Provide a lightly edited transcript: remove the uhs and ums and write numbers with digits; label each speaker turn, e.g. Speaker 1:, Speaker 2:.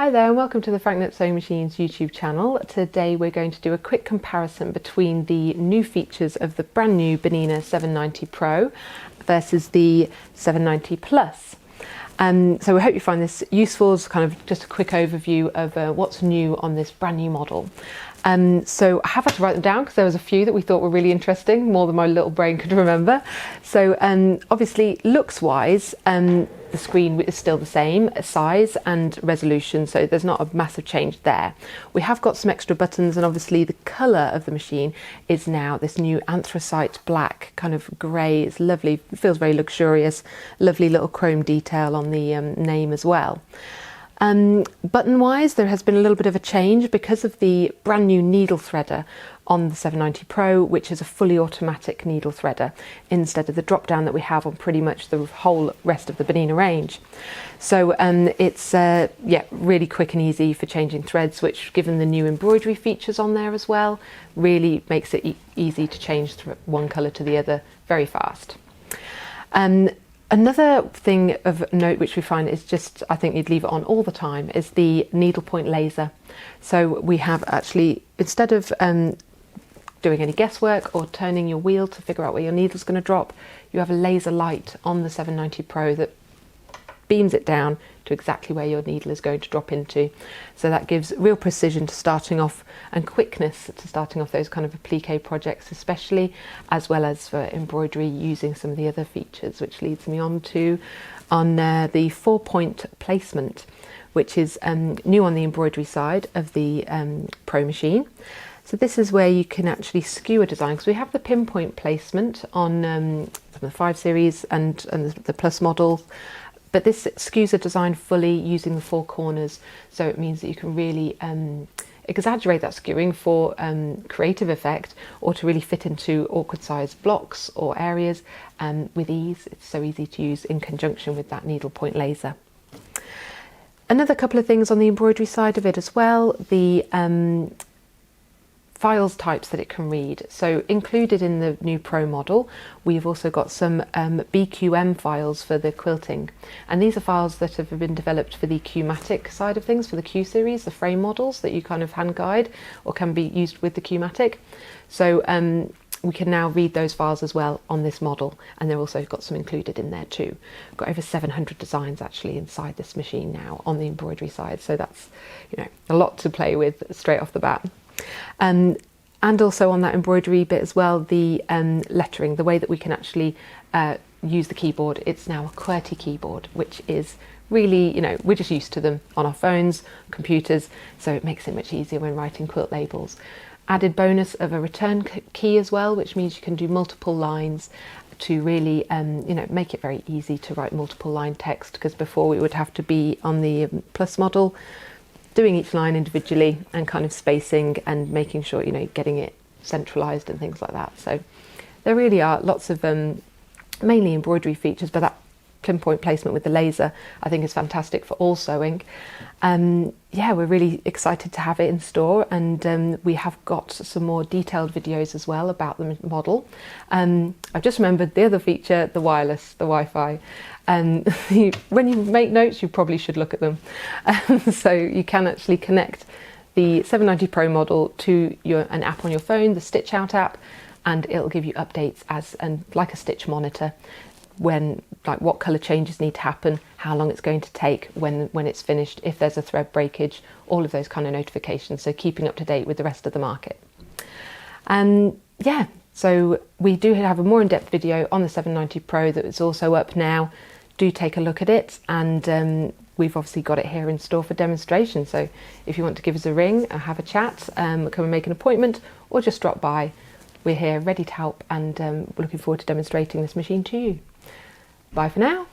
Speaker 1: Hi there and welcome to the Franknut Sewing Machines YouTube channel. Today we're going to do a quick comparison between the new features of the brand new Bernina 790 Pro versus the 790 Plus. So we hope you find this useful. It's kind of just a quick overview of what's new on this brand new model. So I have had to write them down because there was a few that we thought were really interesting, more than my little brain could remember. So obviously looks wise, the screen is still the same size and resolution, so there's not a massive change there. We have got some extra buttons, and obviously the colour of the machine is now this new anthracite black, kind of grey. It's lovely, it feels very luxurious, lovely little chrome detail on the name as well. Button wise, there has been a little bit of a change because of the brand new needle threader on the 790 Pro, which is a fully automatic needle threader instead of the drop down that we have on pretty much the whole rest of the Bernina range. So it's really quick and easy for changing threads, which, given the new embroidery features on there as well, really makes it easy to change one colour to the other very fast. Another thing of note which we find is just, I think you'd leave it on all the time, is the needlepoint laser. So we have actually, instead of doing any guesswork or turning your wheel to figure out where your needle's going to drop, you have a laser light on the 790 Pro that beams it down to exactly where your needle is going to drop into. So that gives real precision to starting off and quickness to starting off those kind of applique projects especially, as well as for embroidery using some of the other features, which leads me on to the 4-point placement, which is new on the embroidery side of the Pro machine. So this is where you can actually skewer design, because we have the pinpoint placement on the 5 series and the Plus models. But this skews the design fully using the 4 corners, so it means that you can really exaggerate that skewing for creative effect, or to really fit into awkward sized blocks or areas with ease. It's so easy to use in conjunction with that needlepoint laser. Another couple of things on the embroidery side of it as well, the files types that it can read. So included in the new Pro model, we've also got some BQM files for the quilting, and these are files that have been developed for the Q-matic side of things, for the Q series, the frame models that you kind of hand guide or can be used with the Q-matic. So we can now read those files as well on this model, and they've also got some included in there too. We've got over 700 designs actually inside this machine now on the embroidery side, so that's, you know, a lot to play with straight off the bat. And also on that embroidery bit as well, the lettering, the way that we can actually use the keyboard. It's now a QWERTY keyboard, which is really, you know, we're just used to them on our phones, computers, so it makes it much easier when writing quilt labels. Added bonus of a return key as well, which means you can do multiple lines to really make it very easy to write multiple line text, because before we would have to be on the Plus model doing each line individually and kind of spacing and making sure, you know, getting it centralized and things like that. So there really are lots of mainly embroidery features, but that pinpoint placement with the laser I think is fantastic for all sewing. Yeah, we're really excited to have it in store, and we have got some more detailed videos as well about the model. I've just remembered the other feature, the wireless, the Wi-Fi. When you make notes, you probably should look at them. So you can actually connect the 790 Pro model to an app on your phone, the Stitch Out app, and it'll give you updates like a stitch monitor, when, like, what colour changes need to happen, how long it's going to take when it's finished, if there's a thread breakage, all of those kind of notifications, so keeping up to date with the rest of the market. Yeah, so we do have a more in-depth video on the 790 Pro that is also up now. Do take a look at it, and we've obviously got it here in store for demonstration, so if you want to give us a ring or have a chat, come and make an appointment, or just drop by, we're here ready to help, and we're looking forward to demonstrating this machine to you. Bye for now.